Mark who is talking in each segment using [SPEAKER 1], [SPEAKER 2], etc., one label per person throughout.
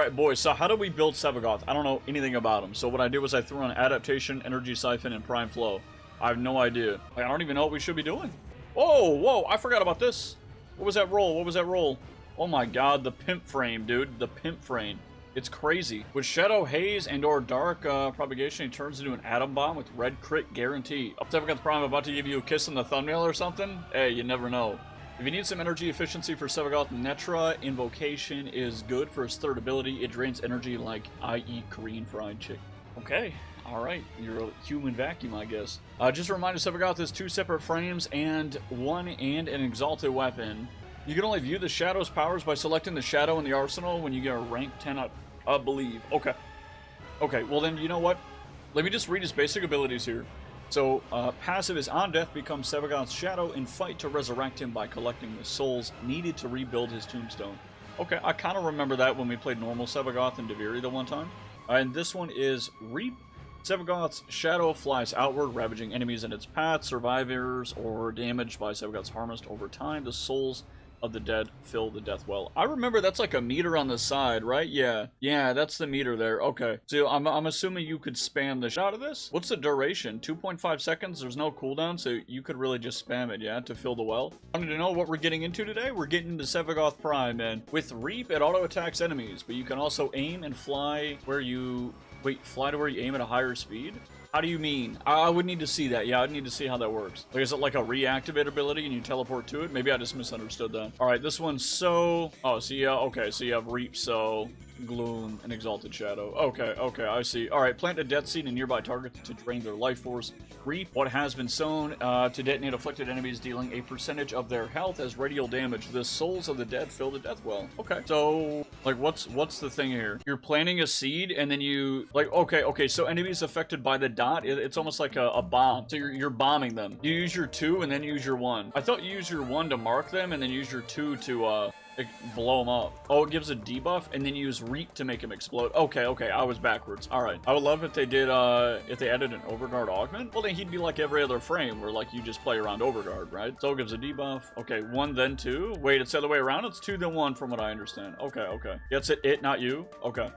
[SPEAKER 1] Alright, boys, so how do we build Sevagoth? I don't know anything about him. So what I did was I threw on Adaptation, Energy Siphon, and Prime Flow. I have no idea. Like, I don't even know what we should be doing. Whoa, whoa, I forgot about this. What was that roll? What was that roll? Oh my god, the pimp frame, dude. The pimp frame. It's crazy. With Shadow, Haze, and or Dark Propagation, he turns into an Atom Bomb with Red Crit Guarantee. Sevagoth Prime about to give you a kiss in the thumbnail or something? Hey, you never know. If you need some energy efficiency for Sevagoth, Netra Invocation is good for his third ability. It drains energy like I eat Korean fried chicken. Okay, alright. You're a human vacuum, I guess. Just a reminder, Sevagoth has 2 separate frames and an exalted weapon. You can only view the Shadow's powers by selecting the Shadow in the arsenal when you get a rank 10 up, I believe. Okay. Okay, well then, you know what? Let me just read his basic abilities here. So, passive is on death, becomes Sevagoth's Shadow and fight to resurrect him by collecting the souls needed to rebuild his tombstone. Okay, I kind of remember that when we played normal Sevagoth in Deviri the one time. And this one is Reap. Sevagoth's Shadow flies outward, ravaging enemies in its path. Survivors or damaged by Sevagoth's harvest over time. The souls of the dead fill the death well. I remember that's like a meter on the side, right? Yeah. Yeah, that's the meter there. Okay. So I'm assuming you could spam the shit out of this? What's the duration? 2.5 seconds? There's no cooldown, so you could really just spam it, yeah, to fill the well. I wanted to know what we're getting into today? We're getting into Sevagoth Prime, and with Reap, it auto-attacks enemies, but you can also aim and fly where you... Wait, fly to where you aim at a higher speed? How do you mean? I would need to see that. Yeah, I'd need to see how that works. Like, is it like a reactivate ability and you teleport to it? Maybe I just misunderstood that. All right, this one's so... Oh, so yeah, okay. So you have Reap, so... Gloom, and Exalted Shadow. Okay, okay, I see. All right, plant a death seed in nearby targets to drain their life force. Reap, what has been sown to detonate afflicted enemies, dealing a percentage of their health as radial damage. The souls of the dead fill the death well. Okay, so like, what's the thing here? You're planting a seed, and then you like, okay. So enemies affected by the dot, it's almost like a bomb. So you're bombing them. You use your 2 and then use your 1. I thought you use your 1 to mark them, and then use your 2 to blow them up. Oh, it gives a debuff, and then use Reap to make him explode. Okay, I was backwards. All right. I would love if they did, if they added an Overguard augment. Well, then he'd be like every other frame, where like you just play around Overguard, right? So it gives a debuff. Okay, 1 then 2. Wait, it's the other way around? It's 2 then 1 from what I understand. Okay. That's it, not you. Okay.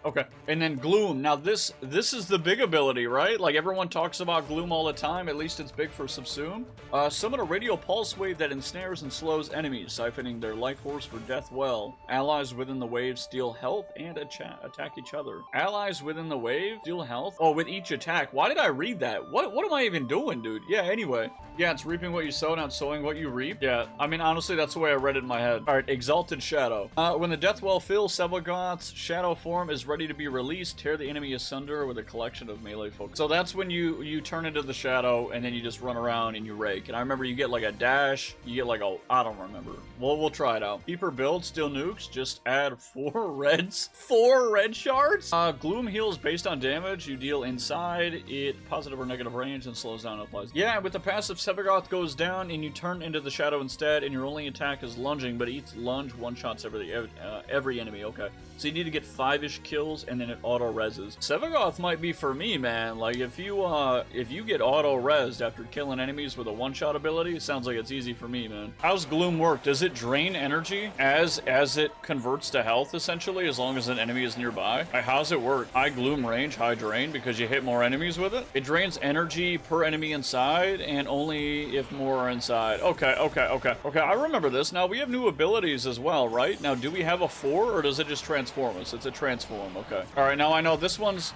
[SPEAKER 1] And then Gloom. Now this is the big ability, right? Like everyone talks about Gloom all the time. At least it's big for Subsume. Summon a radial pulse wave that ensnares and slows enemies, siphoning their life force for death well. Allies within the wave steal health and attack each other. Allies within the wave steal health? Oh, with each attack. Why did I read that? What am I even doing, dude? Yeah, anyway. Yeah, it's reaping what you sow, not sowing what you reap. Yeah, I mean, honestly, that's the way I read it in my head. All right, Exalted Shadow. When the death well fills, Sevagoth's shadow form is ready to be released. Tear the enemy asunder with a collection of melee focus. So that's when you turn into the shadow, and then you just run around and you rake. And I remember you get like a dash. You get like a... I don't remember. Well, we'll try it out. Keeper build, still nukes. Just add 4 reds. 4 red shards? Gloom heals based on damage you deal inside it, positive or negative range, and slows down applies. Yeah, with the passive, Sevagoth goes down and you turn into the shadow instead, and your only attack is lunging, but each lunge one-shots every enemy. Okay, so you need to get 5-ish kills, and then it auto-reses. Sevagoth might be for me, man. Like, if you get auto-resed after killing enemies with a one-shot ability, it sounds like it's easy for me, man. How's Gloom work? Does it drain energy as it converts to health, essentially, as long as an enemy is nearby? How's it work? High Gloom range, high drain, because you hit more enemies with it? It drains energy per enemy inside, and only if more are inside. Okay. I remember this. Now, we have new abilities as well, right? Now, do we have a 4, or does it just transform us? It's a transform, okay. All right, now I know this one's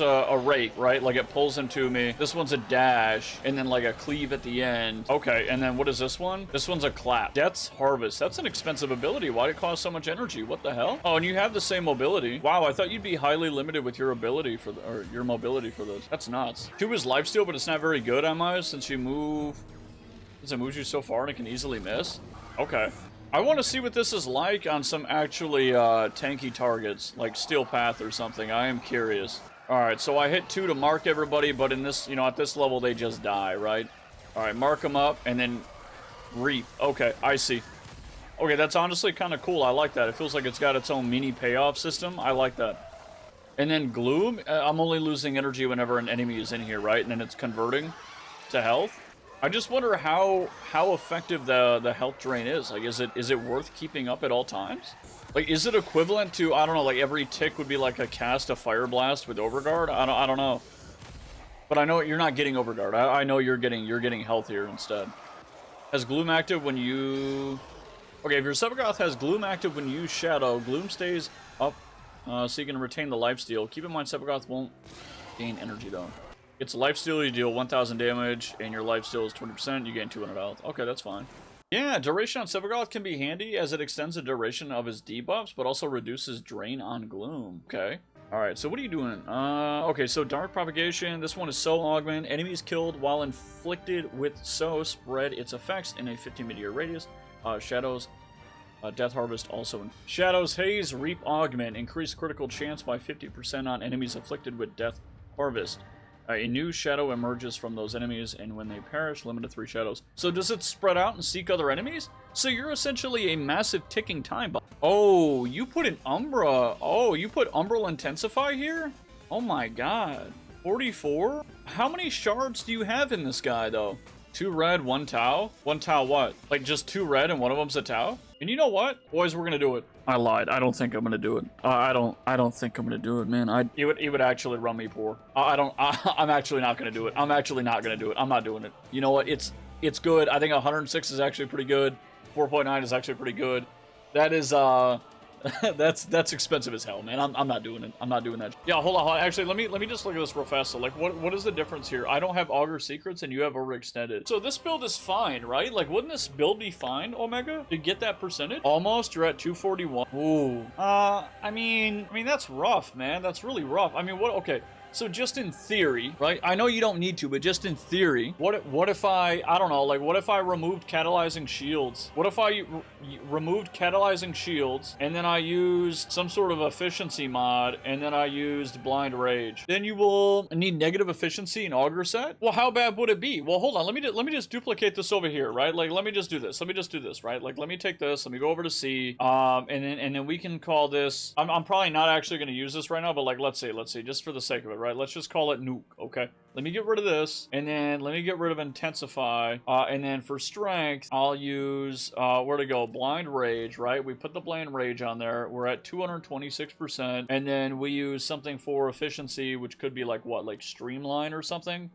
[SPEAKER 1] a rake, right? Like, it pulls into me. This one's a dash, and then like a cleave at the end. Okay, and then what is this one? This one's a clap. Death's Harvest. That's an expensive ability. Why'd it cost so much energy? What the hell? Oh, and you have the same mobility. Wow, I thought you'd be highly limited with your ability for your mobility for this. That's nuts. 2 is lifesteal, but it's not very good, since you move... Since it moves you so far and it can easily miss. Okay. I want to see what this is like on some actually tanky targets, like Steel Path or something. I am curious. Alright, so I hit 2 to mark everybody, but in this, at this level, they just die, right? Alright, mark them up, and then reap. Okay, I see. Okay, that's honestly kind of cool. I like that. It feels like it's got its own mini payoff system. I like that. And then Gloom, I'm only losing energy whenever an enemy is in here, right? And then it's converting to health. I just wonder how effective the health drain is. Like, is it worth keeping up at all times? Like, is it equivalent to, I don't know, like every tick would be like a cast of Fire Blast with Overguard? I don't know. But I know you're not getting Overguard. I know you're getting healthier instead. Has Gloom active when you... Okay, if your Sevagoth has Gloom active when you use Shadow, Gloom stays up, so you can retain the lifesteal. Keep in mind Sevagoth won't gain energy though. It's lifesteal, you deal 1000 damage, and your lifesteal is 20%, you gain 200 health. Okay, that's fine. Yeah, duration on Sevagoth can be handy as it extends the duration of his debuffs, but also reduces drain on Gloom. Okay. Alright, so what are you doing? Okay, so Dark Propagation. This one is So Augment. Enemies killed while inflicted with So spread its effects in a 15-meter radius. Shadows, Death Harvest also. Shadows, Haze, Reap, Augment. Increase critical chance by 50% on enemies afflicted with Death Harvest. A new shadow emerges from those enemies, and when they perish, limited 3 shadows. So does it spread out and seek other enemies? So you're essentially a massive ticking time bomb. Oh, you put an Umbra. Oh, you put Umbral Intensify here? Oh my god. 44? How many shards do you have in this guy, though? 2 red, 1 Tau? 1 Tau what? Like just 2 red and one of them's a Tau? And you know what? Boys, we're gonna do it. I lied. I don't think I'm gonna do it. I don't think I'm gonna do it, man. It would actually run me poor. I'm actually not gonna do it. I'm actually not gonna do it. I'm not doing it. You know what? It's good. I think 106 is actually pretty good. 4.9 is actually pretty good. That is that's expensive as hell, man. I'm not doing it. I'm not doing that. Yeah, hold on. Actually, let me just look at this real fast. So, like, what is the difference here? I don't have Augur Secrets, and you have Overextended. So this build is fine, right? Like, wouldn't this build be fine, Omega, to get that percentage? Almost. You're at 241. Ooh. I mean, that's rough, man. That's really rough. I mean, what? Okay. So just in theory, right? I know you don't need to, but just in theory, what if I don't know, like what if I removed catalyzing shields? What if I removed catalyzing shields and then I used some sort of efficiency mod and then I used blind rage? Then you will need negative efficiency in Augur set? Well, how bad would it be? Well, hold on. Let me just duplicate this over here, right? Like let me just do this. Let me just do this, right? Like let me take this, let me go over to C, and then we can call this, I'm probably not actually going to use this right now, but like let's see, just for the sake of it, right? Let's just call it Nuke, okay? Let me get rid of this, and then let me get rid of Intensify, and then for Strength, I'll use, where to go? Blind Rage, right? We put the Blind Rage on there. We're at 226%, and then we use something for Efficiency, which could be like, what, like Streamline or something?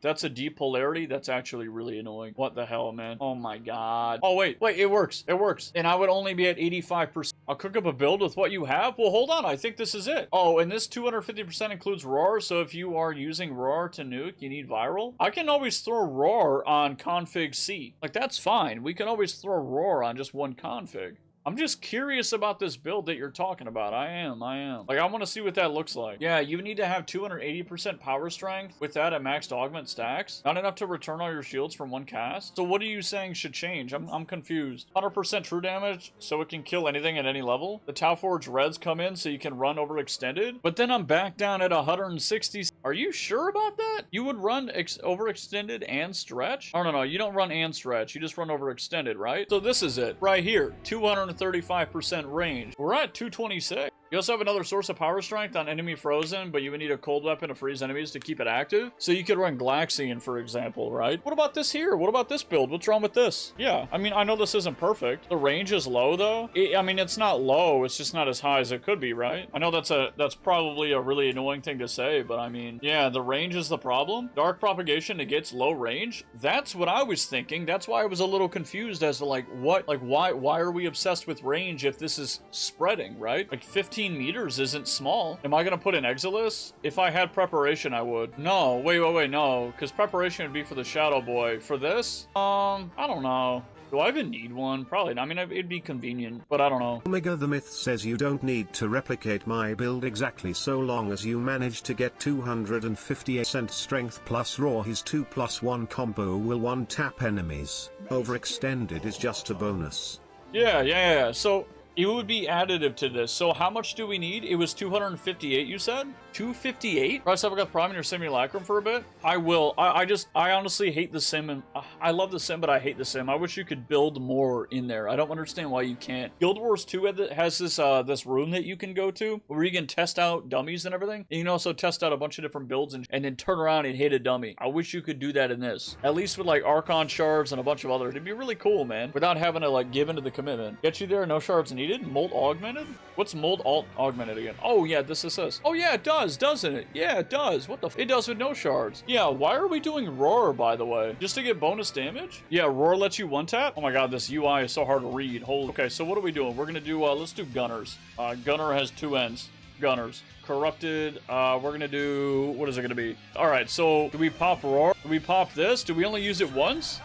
[SPEAKER 1] That's a deep polarity. That's actually really annoying. What the hell, man? Oh my god. Oh, wait, it works. It works. And I would only be at 85%. I'll cook up a build with what you have? Well, hold on. I think this is it. Oh, and this 250% includes Roar, so if you are using Roar to nuke, you need Viral. I can always throw Roar on config C. Like, that's fine. We can always throw Roar on just one config. I'm just curious about this build that you're talking about. I am. Like, I want to see what that looks like. Yeah, you need to have 280% power strength with that at maxed augment stacks. Not enough to return all your shields from one cast. So what are you saying should change? I'm confused. 100% true damage, so it can kill anything at any level. The Tau Forge Reds come in, so you can run overextended. But then I'm back down at 160. Are you sure about that? You would run overextended and stretch? Oh, no, you don't run and stretch. You just run overextended, right? So this is it. Right here. 235% range. We're at 226. You also have another source of power strength on enemy frozen, but you would need a cold weapon to freeze enemies to keep it active. So you could run Glaxian, for example, right? What about this here? What about this build? What's wrong with this? Yeah, I mean, I know this isn't perfect. The range is low, though. I mean, it's not low. It's just not as high as it could be, right? I know that's probably a really annoying thing to say, but I mean, yeah, the range is the problem. Dark Propagation negates low range. That's what I was thinking. That's why I was a little confused as to, like, why are we obsessed with range if this is spreading, right? Like, 15 meters isn't small. Am I gonna put an Eximus? If I had preparation, I would. No, wait, no, because preparation would be for the Shadow Boy. For this, I don't know. Do I even need one? Probably not. I mean, it'd be convenient, but I don't know.
[SPEAKER 2] Omega the Myth says you don't need to replicate my build exactly so long as you manage to get 258% strength plus Raw. His 2+1 combo will one-tap enemies. Overextended is just a bonus.
[SPEAKER 1] Yeah. So It would be additive to this. So how much do we need? It was 258, you said? 258? Try Sevagoth Prime in your simulacrum for a bit? I will. I honestly hate the sim, and I love the sim, but I hate the sim. I wish you could build more in there. I don't understand why you can't. Guild Wars 2 has this room that you can go to where you can test out dummies and everything. And you can also test out a bunch of different builds and then turn around and hit a dummy. I wish you could do that in this. At least with like Archon shards and a bunch of others. It'd be really cool, man. Without having to like give into the commitment. Get you there, no shards needed. Mold augmented? What's mold augmented again? Oh yeah, this assists. Oh yeah, it does, doesn't it? Yeah, it does. What the f? It does with no shards. Yeah, why are we doing roar, by the way? Just to get bonus damage? Yeah, roar lets you one tap? Oh my god, this UI is so hard to read. Holy. Okay, so what are we doing? We're gonna do, let's do gunners. Gunner has two ends. Gunners. Corrupted, we're gonna do, what is it gonna be? Alright, so do we pop roar? Do we pop this? Do we only use it once?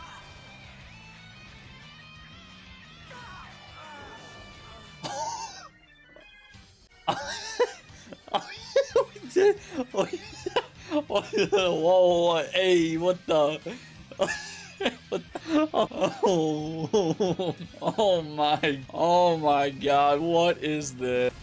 [SPEAKER 1] Whoa, hey, what the? Oh my god, what is this?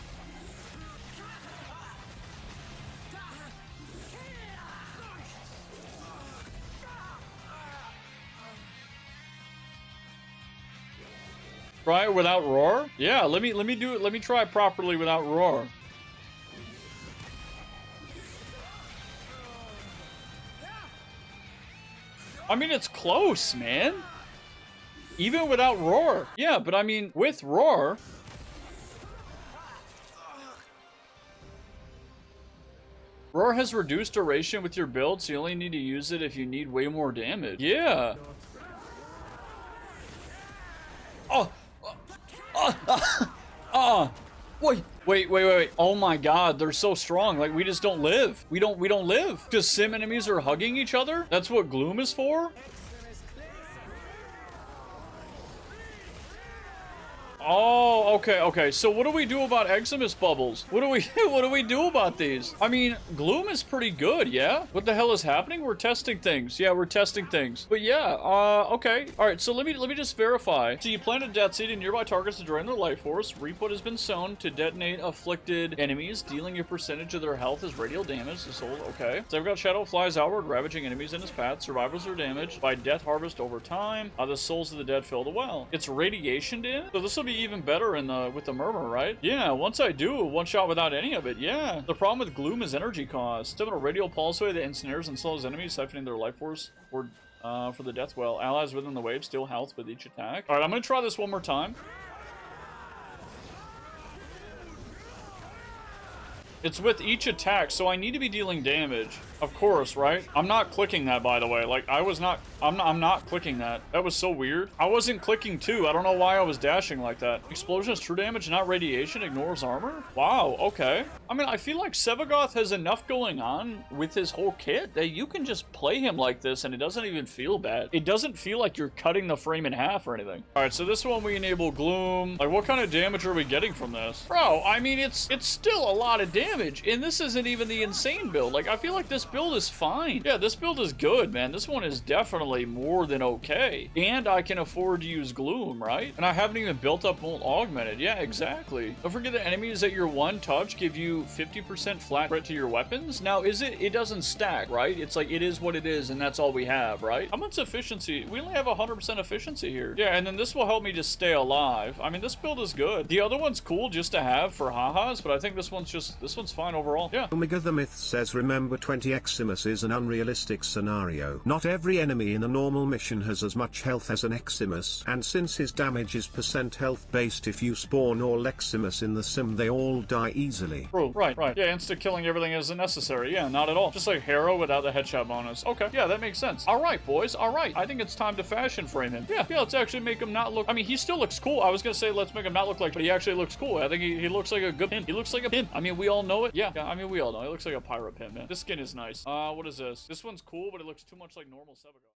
[SPEAKER 1] Try it without roar? Yeah, let me do it. Let me try it properly without roar. I mean, it's close, man. Even without roar. Yeah, but I mean, with roar. Roar has reduced duration with your build, so you only need to use it if you need way more damage. Yeah. Wait. Oh my god, they're so strong. Like, we just don't live. We don't live. Because sim enemies are hugging each other? That's what gloom is for? Oh, okay. So what do we do about eximus bubbles? What do we do about these? I mean, gloom is pretty good, yeah? What the hell is happening? We're testing things. Yeah, we're testing things. But yeah, okay. All right, so let me just verify. So you plant a death seed in nearby targets to drain their life force. Repoot has been sown to detonate afflicted enemies, dealing a percentage of their health as radial damage to soul. Okay. So I've got Shadow flies outward, ravaging enemies in his path. Survivors are damaged by death harvest over time. The souls of the dead fill the well. It's radiation damage. So this will be even better in with the murmur, right? Yeah, once I do one shot without any of it, yeah. The problem with gloom is energy cost. Instead of a radial pulsewave that ensnares and slows enemies, siphoning their life force for the death well. Allies within the wave steal health with each attack. All right, I'm gonna try this one more time. It's with each attack, so I need to be dealing damage. Of course, right? I'm not clicking that, by the way. Like, I'm not clicking that. That was so weird. I wasn't clicking too. I don't know why I was dashing like that. Explosion is true damage, not radiation. Ignores armor? Wow, okay. I mean, I feel like Sevagoth has enough going on with his whole kit that you can just play him like this and it doesn't even feel bad. It doesn't feel like you're cutting the frame in half or anything. All right, so this one we enable gloom. Like, what kind of damage are we getting from this? Bro, I mean, it's still a lot of damage, and this isn't even the insane build. Like, I feel like this build is fine. Yeah, this build is good, man. This one is definitely more than okay. And I can afford to use gloom, right? And I haven't even built up mold augmented. Yeah, exactly. Don't forget that enemies at your one touch give you 50% flat crit to your weapons. Now, it doesn't stack, right? It's like, it is what it is, and that's all we have, right? How much efficiency? We only have 100% efficiency here. Yeah, and then this will help me just stay alive. I mean, this build is good. The other one's cool just to have for ha-has, but I think this one's fine overall. Yeah.
[SPEAKER 2] Omega the Myth says, remember 20 eximus is an unrealistic scenario. Not every enemy in a normal mission has as much health as an eximus, and since his damage is percent health based, if you spawn all eximus in the sim they all die easily.
[SPEAKER 1] Oh, right. Yeah, insta killing everything isn't necessary. Yeah, not at all. Just like Harrow without the headshot bonus. Okay, yeah, that makes sense. All right, boys, all right. I think it's time to fashion frame him. Yeah, let's actually make him not look, I mean, he still looks cool. I was gonna say let's make him not look like, but he actually looks cool. I think he looks like a good pimp. He looks like a pimp. I mean, we all know it. Yeah, I mean, we all know. He looks like a pirate pimp, man. This skin is nice. What is this? This one's cool, but it looks too much like normal Sevagoth.